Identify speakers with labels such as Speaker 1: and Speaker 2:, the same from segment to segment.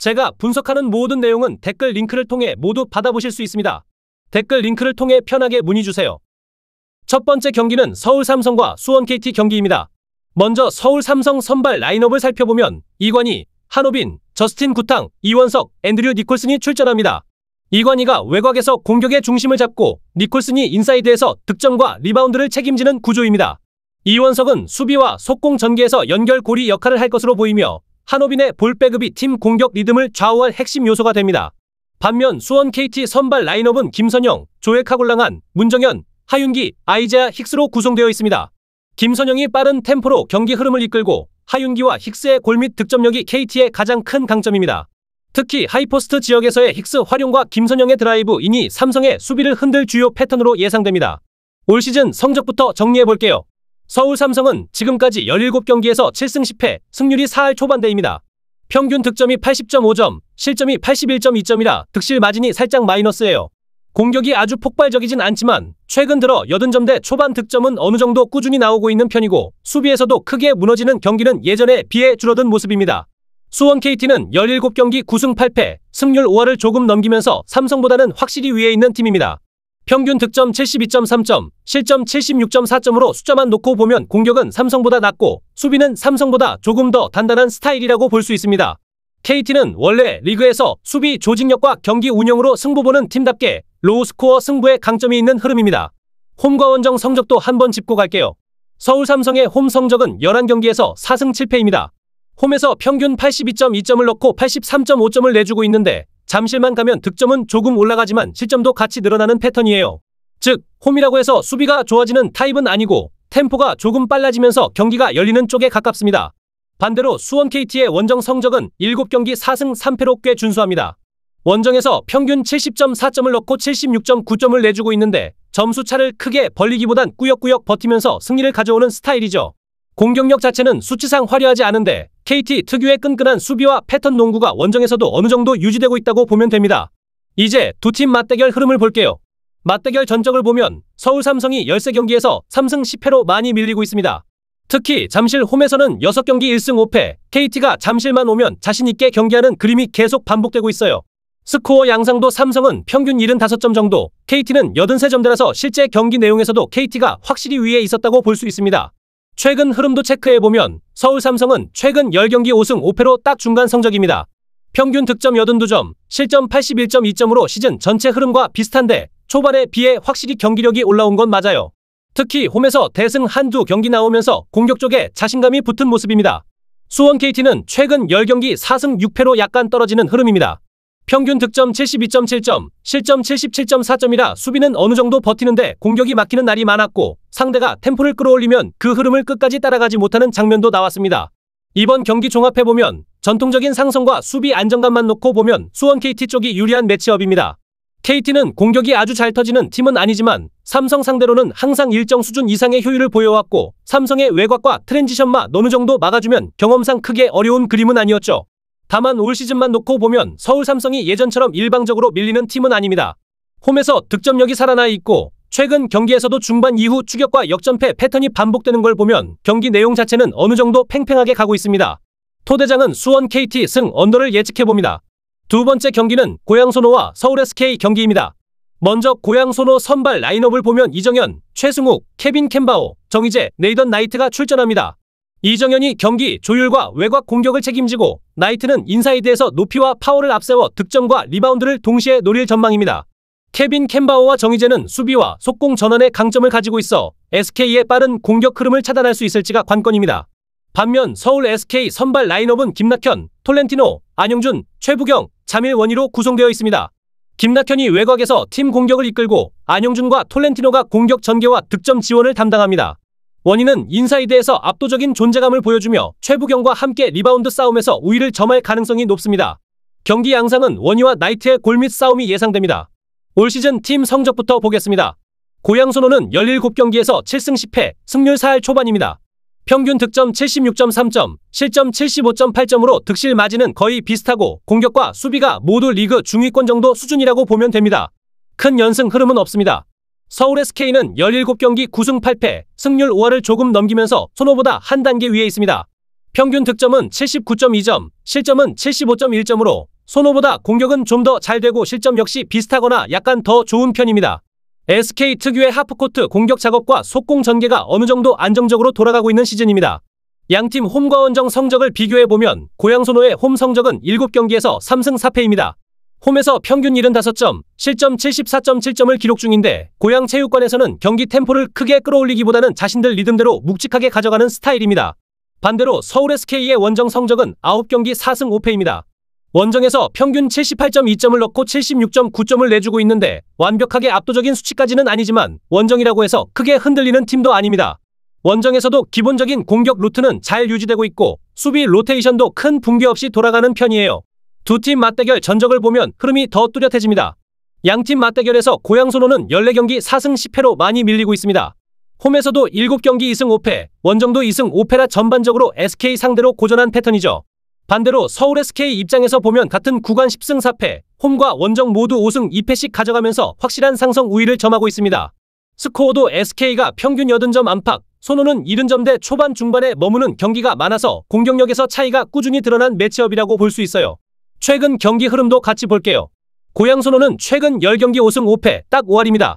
Speaker 1: 제가 분석하는 모든 내용은 댓글 링크를 통해 모두 받아보실 수 있습니다. 댓글 링크를 통해 편하게 문의주세요. 첫 번째 경기는 서울 삼성과 수원 KT 경기입니다. 먼저 서울 삼성 선발 라인업을 살펴보면 이관희, 한호빈, 저스틴 구탕, 이원석, 앤드류 니콜슨이 출전합니다. 이관희가 외곽에서 공격의 중심을 잡고 니콜슨이 인사이드에서 득점과 리바운드를 책임지는 구조입니다. 이원석은 수비와 속공 전개에서 연결고리 역할을 할 것으로 보이며 한호빈의 볼백업이 팀 공격 리듬을 좌우할 핵심 요소가 됩니다. 반면 수원 KT 선발 라인업은 김선영, 조엘카골랑한, 문정현, 하윤기, 아이제아 힉스로 구성되어 있습니다. 김선영이 빠른 템포로 경기 흐름을 이끌고 하윤기와 힉스의 골밑 득점력이 KT의 가장 큰 강점입니다. 특히 하이포스트 지역에서의 힉스 활용과 김선영의 드라이브인이 삼성의 수비를 흔들 주요 패턴으로 예상됩니다. 올 시즌 성적부터 정리해볼게요. 서울 삼성은 지금까지 17경기에서 7승 10패, 승률이 4할 초반대입니다. 평균 득점이 80.5점, 실점이 81.2점이라 득실 마진이 살짝 마이너스예요. 공격이 아주 폭발적이진 않지만 최근 들어 80점대 초반 득점은 어느 정도 꾸준히 나오고 있는 편이고 수비에서도 크게 무너지는 경기는 예전에 비해 줄어든 모습입니다. 수원 KT는 17경기 9승 8패, 승률 5할을 조금 넘기면서 삼성보다는 확실히 위에 있는 팀입니다. 평균 득점 72.3점, 실점 76.4점으로 숫자만 놓고 보면 공격은 삼성보다 낮고 수비는 삼성보다 조금 더 단단한 스타일이라고 볼 수 있습니다. KT는 원래 리그에서 수비 조직력과 경기 운영으로 승부 보는 팀답게 로우스코어 승부에 강점이 있는 흐름입니다. 홈과 원정 성적도 한번 짚고 갈게요. 서울 삼성의 홈 성적은 11경기에서 4승 7패입니다. 홈에서 평균 82.2점을 넣고 83.5점을 내주고 있는데 잠실만 가면 득점은 조금 올라가지만 실점도 같이 늘어나는 패턴이에요. 즉, 홈이라고 해서 수비가 좋아지는 타입은 아니고 템포가 조금 빨라지면서 경기가 열리는 쪽에 가깝습니다. 반대로 수원 KT의 원정 성적은 7경기 4승 3패로 꽤 준수합니다. 원정에서 평균 70.4점을 넣고 76.9점을 내주고 있는데 점수차를 크게 벌리기보단 꾸역꾸역 버티면서 승리를 가져오는 스타일이죠. 공격력 자체는 수치상 화려하지 않은데 KT 특유의 끈끈한 수비와 패턴 농구가 원정에서도 어느 정도 유지되고 있다고 보면 됩니다. 이제 두 팀 맞대결 흐름을 볼게요. 맞대결 전적을 보면 서울 삼성이 13경기에서 3승 10패로 많이 밀리고 있습니다. 특히 잠실 홈에서는 6경기 1승 5패, KT가 잠실만 오면 자신있게 경기하는 그림이 계속 반복되고 있어요. 스코어 양상도 삼성은 평균 75점 정도, KT는 83점대라서 실제 경기 내용에서도 KT가 확실히 위에 있었다고 볼 수 있습니다. 최근 흐름도 체크해보면 서울 삼성은 최근 10경기 5승 5패로 딱 중간 성적입니다. 평균 득점 82점, 실점 81.2점으로 시즌 전체 흐름과 비슷한데 초반에 비해 확실히 경기력이 올라온 건 맞아요. 특히 홈에서 대승 한두 경기 나오면서 공격 쪽에 자신감이 붙은 모습입니다. 수원 KT는 최근 10경기 4승 6패로 약간 떨어지는 흐름입니다. 평균 득점 72.7점, 실점 77.4점이라 수비는 어느 정도 버티는데 공격이 막히는 날이 많았고 상대가 템포를 끌어올리면 그 흐름을 끝까지 따라가지 못하는 장면도 나왔습니다. 이번 경기 종합해보면 전통적인 상성과 수비 안정감만 놓고 보면 수원 KT 쪽이 유리한 매치업입니다. KT는 공격이 아주 잘 터지는 팀은 아니지만 삼성 상대로는 항상 일정 수준 이상의 효율을 보여왔고 삼성의 외곽과 트랜지션만 어느 정도 막아주면 경험상 크게 어려운 그림은 아니었죠. 다만 올 시즌만 놓고 보면 서울 삼성이 예전처럼 일방적으로 밀리는 팀은 아닙니다. 홈에서 득점력이 살아나 있고 최근 경기에서도 중반 이후 추격과 역전패 패턴이 반복되는 걸 보면 경기 내용 자체는 어느 정도 팽팽하게 가고 있습니다. 토대장은 수원 KT 승 언더를 예측해봅니다. 두 번째 경기는 고양소노와 서울 SK 경기입니다. 먼저 고양소노 선발 라인업을 보면 이정현, 최승욱, 케빈 캠바오, 정희재, 네이던 나이트가 출전합니다. 이정현이 경기 조율과 외곽 공격을 책임지고 나이트는 인사이드에서 높이와 파워를 앞세워 득점과 리바운드를 동시에 노릴 전망입니다. 케빈 캠바오와 정희재는 수비와 속공 전환의 강점을 가지고 있어 SK의 빠른 공격 흐름을 차단할 수 있을지가 관건입니다. 반면 서울 SK 선발 라인업은 김낙현, 톨렌티노, 안영준, 최부경, 자밀원희로 구성되어 있습니다. 김낙현이 외곽에서 팀 공격을 이끌고 안영준과 톨렌티노가 공격 전개와 득점 지원을 담당합니다. 원희는 인사이드에서 압도적인 존재감을 보여주며 최부경과 함께 리바운드 싸움에서 우위를 점할 가능성이 높습니다. 경기 양상은 원희와 나이트의 골밑 싸움이 예상됩니다. 올 시즌 팀 성적부터 보겠습니다. 고양소노는 17경기에서 7승 10패, 승률 4할 초반입니다. 평균 득점 76.3점, 실점 75.8점으로 득실 마진은 거의 비슷하고 공격과 수비가 모두 리그 중위권 정도 수준이라고 보면 됩니다. 큰 연승 흐름은 없습니다. 서울 SK는 17경기 9승 8패, 승률 5할을 조금 넘기면서 소노보다 한 단계 위에 있습니다. 평균 득점은 79.2점, 실점은 75.1점으로 손호보다 공격은 좀 더 잘 되고 실점 역시 비슷하거나 약간 더 좋은 편입니다. SK 특유의 하프코트 공격 작업과 속공 전개가 어느 정도 안정적으로 돌아가고 있는 시즌입니다. 양팀 홈과 원정 성적을 비교해보면 고양 손호의 홈 성적은 7경기에서 3승 4패입니다. 홈에서 평균 75점, 실점 74.7점을 기록 중인데 고양 체육관에서는 경기 템포를 크게 끌어올리기보다는 자신들 리듬대로 묵직하게 가져가는 스타일입니다. 반대로 서울 SK의 원정 성적은 9경기 4승 5패입니다. 원정에서 평균 78.2점을 넣고 76.9점을 내주고 있는데 완벽하게 압도적인 수치까지는 아니지만 원정이라고 해서 크게 흔들리는 팀도 아닙니다. 원정에서도 기본적인 공격 루트는 잘 유지되고 있고 수비 로테이션도 큰 붕괴 없이 돌아가는 편이에요. 두 팀 맞대결 전적을 보면 흐름이 더 뚜렷해집니다. 양팀 맞대결에서 고양 손호는 14경기 4승 10패로 많이 밀리고 있습니다. 홈에서도 7경기 2승 5패, 원정도 2승 5패라 전반적으로 SK 상대로 고전한 패턴이죠. 반대로 서울 SK 입장에서 보면 같은 구간 10승 4패, 홈과 원정 모두 5승 2패씩 가져가면서 확실한 상성 우위를 점하고 있습니다. 스코어도 SK가 평균 80점 안팎, 손호는 70점대 초반 중반에 머무는 경기가 많아서 공격력에서 차이가 꾸준히 드러난 매치업이라고 볼 수 있어요. 최근 경기 흐름도 같이 볼게요. 고양 손호는 최근 10경기 5승 5패, 딱 5할입니다.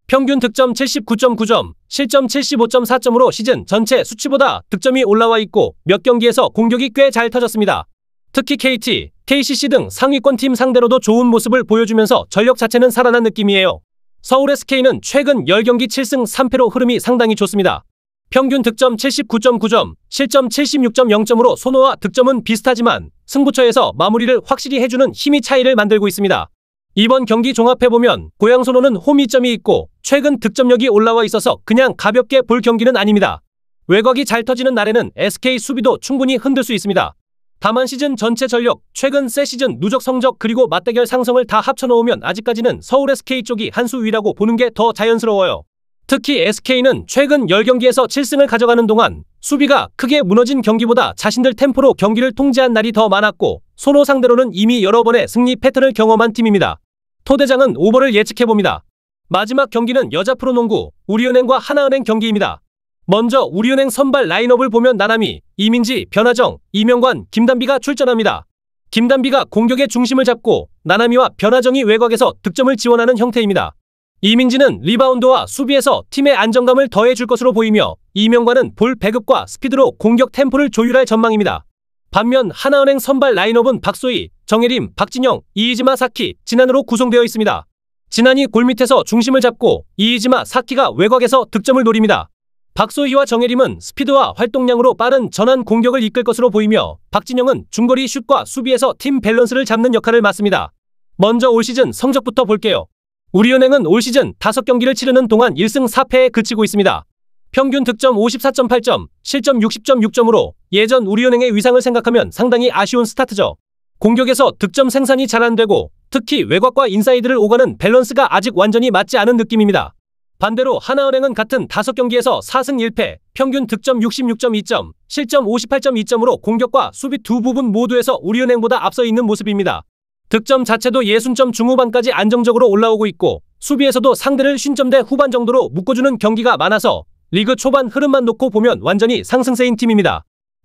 Speaker 1: 평균 득점 79.9점, 실점 75.4점으로 시즌 전체 수치보다 득점이 올라와 있고 몇 경기에서 공격이 꽤 잘 터졌습니다. 특히 KT, KCC 등 상위권 팀 상대로도 좋은 모습을 보여주면서 전력 자체는 살아난 느낌이에요. 서울 SK는 최근 10경기 7승 3패로 흐름이 상당히 좋습니다. 평균 득점 79.9점, 실점 76.0점으로 손호와 득점은 비슷하지만 승부처에서 마무리를 확실히 해주는 힘이 차이를 만들고 있습니다. 이번 경기 종합해보면 고양 손호는 홈 이점이 있고 최근 득점력이 올라와 있어서 그냥 가볍게 볼 경기는 아닙니다. 외곽이 잘 터지는 날에는 SK 수비도 충분히 흔들 수 있습니다. 다만 시즌 전체 전력, 최근 새 시즌 누적 성적 그리고 맞대결 상성을 다 합쳐놓으면 아직까지는 서울 SK 쪽이 한 수 위라고 보는 게 더 자연스러워요. 특히 SK는 최근 10경기에서 7승을 가져가는 동안 수비가 크게 무너진 경기보다 자신들 템포로 경기를 통제한 날이 더 많았고 손호 상대로는 이미 여러 번의 승리 패턴을 경험한 팀입니다. 토대장은 오버를 예측해봅니다. 마지막 경기는 여자 프로농구 우리은행과 하나은행 경기입니다. 먼저 우리은행 선발 라인업을 보면 나남이, 이민지, 변하정, 이명관, 김단비가 출전합니다. 김단비가 공격의 중심을 잡고 나남이와 변하정이 외곽에서 득점을 지원하는 형태입니다. 이민지는 리바운드와 수비에서 팀의 안정감을 더해줄 것으로 보이며 이명관은 볼 배급과 스피드로 공격 템포를 조율할 전망입니다. 반면 하나은행 선발 라인업은 박소희, 정혜림, 박진영, 이이지마, 사키, 진한으로 구성되어 있습니다. 진한이 골밑에서 중심을 잡고 이이지마, 사키가 외곽에서 득점을 노립니다. 박소희와 정혜림은 스피드와 활동량으로 빠른 전환 공격을 이끌 것으로 보이며 박진영은 중거리 슛과 수비에서 팀 밸런스를 잡는 역할을 맡습니다. 먼저 올 시즌 성적부터 볼게요. 우리은행은 올 시즌 5경기를 치르는 동안 1승 4패에 그치고 있습니다. 평균 득점 54.8점, 실점 60.6점으로 예전 우리은행의 위상을 생각하면 상당히 아쉬운 스타트죠. 공격에서 득점 생산이 잘 안되고 특히 외곽과 인사이드를 오가는 밸런스가 아직 완전히 맞지 않은 느낌입니다. 반대로 하나은행은 같은 5경기에서 4승 1패, 평균 득점 66.2점, 실점 58.2점으로 공격과 수비 두 부분 모두에서 우리은행보다 앞서 있는 모습입니다. 득점 자체도 60점 중후반까지 안정적으로 올라오고 있고 수비에서도 상대를 50점대 후반 정도로 묶어주는 경기가 많아서 리그 초반 흐름만 놓고 보면 완전히 상승세인 팀입니다.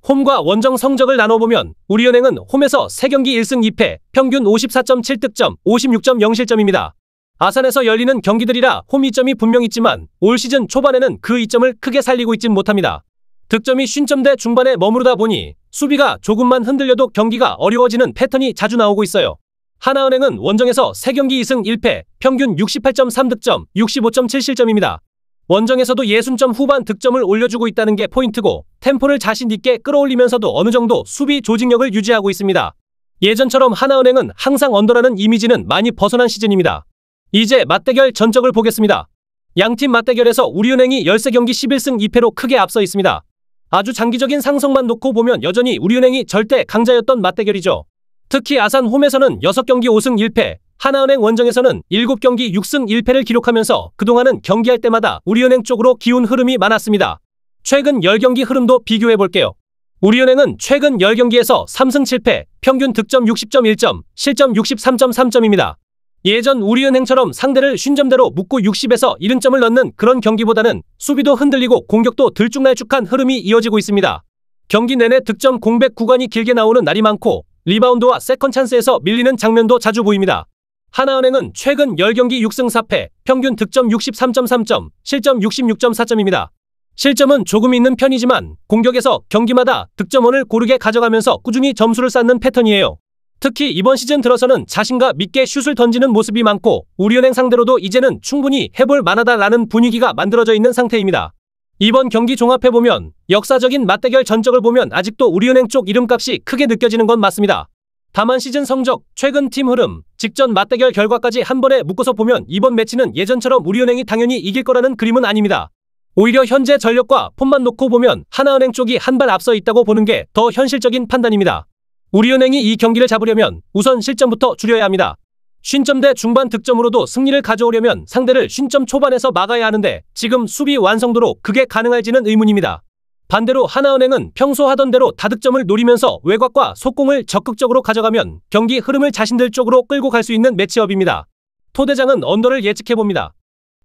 Speaker 1: 홈과 원정 성적을 나눠보면 우리은행은 홈에서 3경기 1승 2패, 평균 54.7득점, 56.0실점입니다. 아산에서 열리는 경기들이라 홈 이점이 분명 있지만 올 시즌 초반에는 그 이점을 크게 살리고 있진 못합니다. 득점이 50점대 중반에 머무르다 보니 수비가 조금만 흔들려도 경기가 어려워지는 패턴이 자주 나오고 있어요. 하나은행은 원정에서 3경기 2승 1패, 평균 68.3득점, 65.7실점입니다. 원정에서도 60점 후반 득점을 올려주고 있다는 게 포인트고 템포를 자신 있게 끌어올리면서도 어느 정도 수비 조직력을 유지하고 있습니다. 예전처럼 하나은행은 항상 언더라는 이미지는 많이 벗어난 시즌입니다. 이제 맞대결 전적을 보겠습니다. 양팀 맞대결에서 우리은행이 13경기 11승 2패로 크게 앞서 있습니다. 아주 장기적인 상성만 놓고 보면 여전히 우리은행이 절대 강자였던 맞대결이죠. 특히 아산 홈에서는 6경기 5승 1패, 하나은행 원정에서는 7경기 6승 1패를 기록하면서 그동안은 경기할 때마다 우리은행 쪽으로 기운 흐름이 많았습니다. 최근 10경기 흐름도 비교해볼게요. 우리은행은 최근 10경기에서 3승 7패, 평균 득점 60.1점, 실점 63.3점입니다. 예전 우리은행처럼 상대를 50점대로 묶고 60에서 70점을 넣는 그런 경기보다는 수비도 흔들리고 공격도 들쭉날쭉한 흐름이 이어지고 있습니다. 경기 내내 득점 공백 구간이 길게 나오는 날이 많고 리바운드와 세컨 찬스에서 밀리는 장면도 자주 보입니다. 하나은행은 최근 10경기 6승 4패, 평균 득점 63.3점, 실점 66.4점입니다. 실점은 조금 있는 편이지만 공격에서 경기마다 득점원을 고르게 가져가면서 꾸준히 점수를 쌓는 패턴이에요. 특히 이번 시즌 들어서는 자신감 있게 슛을 던지는 모습이 많고 우리은행 상대로도 이제는 충분히 해볼 만하다라는 분위기가 만들어져 있는 상태입니다. 이번 경기 종합해보면 역사적인 맞대결 전적을 보면 아직도 우리은행 쪽 이름값이 크게 느껴지는 건 맞습니다. 다만 시즌 성적, 최근 팀 흐름, 직전 맞대결 결과까지 한 번에 묶어서 보면 이번 매치는 예전처럼 우리은행이 당연히 이길 거라는 그림은 아닙니다. 오히려 현재 전력과 폼만 놓고 보면 하나은행 쪽이 한 발 앞서 있다고 보는 게 더 현실적인 판단입니다. 우리은행이 이 경기를 잡으려면 우선 실점부터 줄여야 합니다. 50점대 중반 득점으로도 승리를 가져오려면 상대를 50점 초반에서 막아야 하는데 지금 수비 완성도로 그게 가능할지는 의문입니다. 반대로 하나은행은 평소 하던 대로 다득점을 노리면서 외곽과 속공을 적극적으로 가져가면 경기 흐름을 자신들 쪽으로 끌고 갈 수 있는 매치업입니다. 토대장은 언더를 예측해봅니다.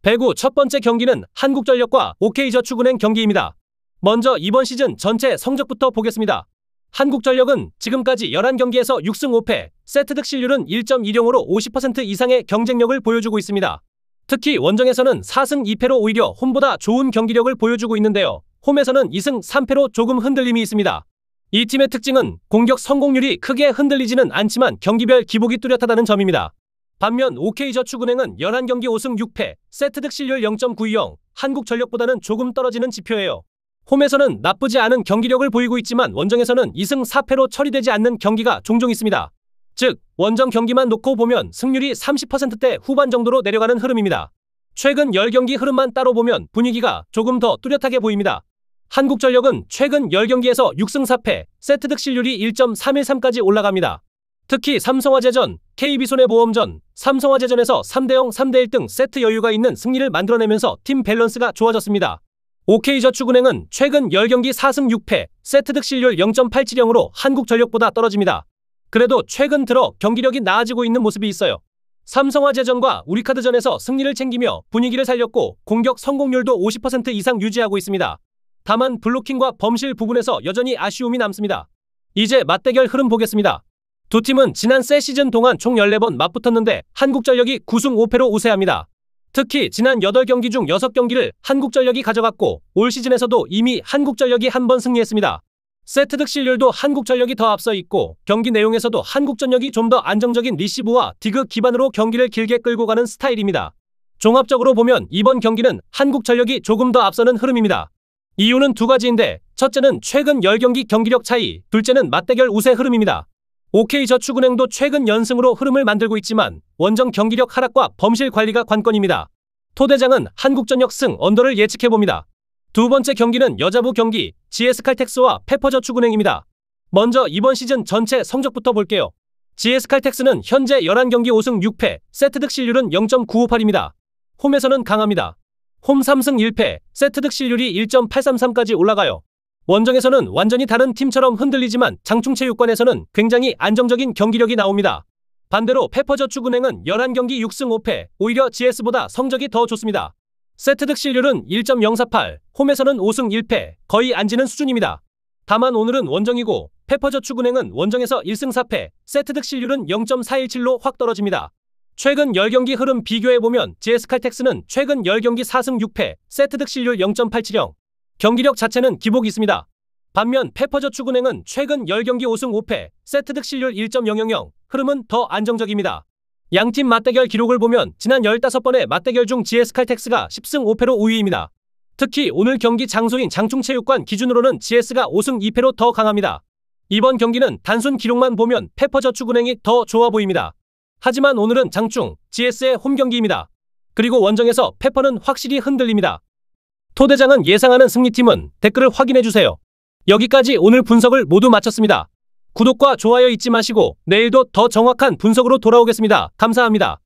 Speaker 1: 배구 첫 번째 경기는 한국전력과 OK저축은행 경기입니다. 먼저 이번 시즌 전체 성적부터 보겠습니다. 한국전력은 지금까지 11경기에서 6승 5패, 세트 득실률은 1.10으로 50% 이상의 경쟁력을 보여주고 있습니다. 특히 원정에서는 4승 2패로 오히려 홈보다 좋은 경기력을 보여주고 있는데요. 홈에서는 2승 3패로 조금 흔들림이 있습니다. 이 팀의 특징은 공격 성공률이 크게 흔들리지는 않지만 경기별 기복이 뚜렷하다는 점입니다. 반면 OK저축은행은 11경기 5승 6패, 세트 득실률 0.90, 한국전력보다는 조금 떨어지는 지표예요. 홈에서는 나쁘지 않은 경기력을 보이고 있지만 원정에서는 2승 4패로 처리되지 않는 경기가 종종 있습니다. 즉, 원정 경기만 놓고 보면 승률이 30%대 후반 정도로 내려가는 흐름입니다. 최근 10경기 흐름만 따로 보면 분위기가 조금 더 뚜렷하게 보입니다. 한국전력은 최근 10경기에서 6승 4패, 세트 득실률이 1.313까지 올라갑니다. 특히 삼성화재전, KB손해보험전, 삼성화재전에서 3대0, 3대1 등 세트 여유가 있는 승리를 만들어내면서 팀 밸런스가 좋아졌습니다. OK저축은행은 최근 10경기 4승 6패, 세트 득실률 0.870으로 한국전력보다 떨어집니다. 그래도 최근 들어 경기력이 나아지고 있는 모습이 있어요. 삼성화재전과 우리카드전에서 승리를 챙기며 분위기를 살렸고 공격 성공률도 50% 이상 유지하고 있습니다. 다만 블로킹과 범실 부분에서 여전히 아쉬움이 남습니다. 이제 맞대결 흐름 보겠습니다. 두 팀은 지난 새 시즌 동안 총 14번 맞붙었는데 한국전력이 9승 5패로 우세합니다. 특히 지난 8경기 중 6경기를 한국전력이 가져갔고 올 시즌에서도 이미 한국전력이 한 번 승리했습니다. 세트 득실률도 한국전력이 더 앞서 있고 경기 내용에서도 한국전력이 좀 더 안정적인 리시브와 디그 기반으로 경기를 길게 끌고 가는 스타일입니다. 종합적으로 보면 이번 경기는 한국전력이 조금 더 앞서는 흐름입니다. 이유는 두 가지인데 첫째는 최근 10경기 경기력 차이, 둘째는 맞대결 우세 흐름입니다. OK저축은행도 최근 연승으로 흐름을 만들고 있지만 원정 경기력 하락과 범실 관리가 관건입니다. 토대장은 한국전력 승 언더를 예측해봅니다. 두 번째 경기는 여자부 경기 GS칼텍스와 페퍼저축은행입니다. 먼저 이번 시즌 전체 성적부터 볼게요. GS칼텍스는 현재 11경기 5승 6패, 세트 득실률은 0.958입니다. 홈에서는 강합니다. 홈 3승 1패, 세트 득실률이 1.833까지 올라가요. 원정에서는 완전히 다른 팀처럼 흔들리지만 장충체육관에서는 굉장히 안정적인 경기력이 나옵니다. 반대로 페퍼저축은행은 11경기 6승 5패, 오히려 GS보다 성적이 더 좋습니다. 세트 득실률은 1.048, 홈에서는 5승 1패, 거의 안 지는 수준입니다. 다만 오늘은 원정이고 페퍼저축은행은 원정에서 1승 4패, 세트 득실률은 0.417로 확 떨어집니다. 최근 10경기 흐름 비교해보면 GS칼텍스는 최근 10경기 4승 6패, 세트 득실률 0.870, 경기력 자체는 기복이 있습니다. 반면 페퍼저축은행은 최근 10경기 5승 5패, 세트 득실률 1.000, 흐름은 더 안정적입니다. 양팀 맞대결 기록을 보면 지난 15번의 맞대결 중 GS칼텍스가 10승 5패로 우위입니다. 특히 오늘 경기 장소인 장충체육관 기준으로는 GS가 5승 2패로 더 강합니다. 이번 경기는 단순 기록만 보면 페퍼저축은행이 더 좋아 보입니다. 하지만 오늘은 장충, GS의 홈 경기입니다. 그리고 원정에서 페퍼는 확실히 흔들립니다. 토대장은 예상하는 승리팀은 댓글을 확인해주세요. 여기까지 오늘 분석을 모두 마쳤습니다. 구독과 좋아요 잊지 마시고 내일도 더 정확한 분석으로 돌아오겠습니다. 감사합니다.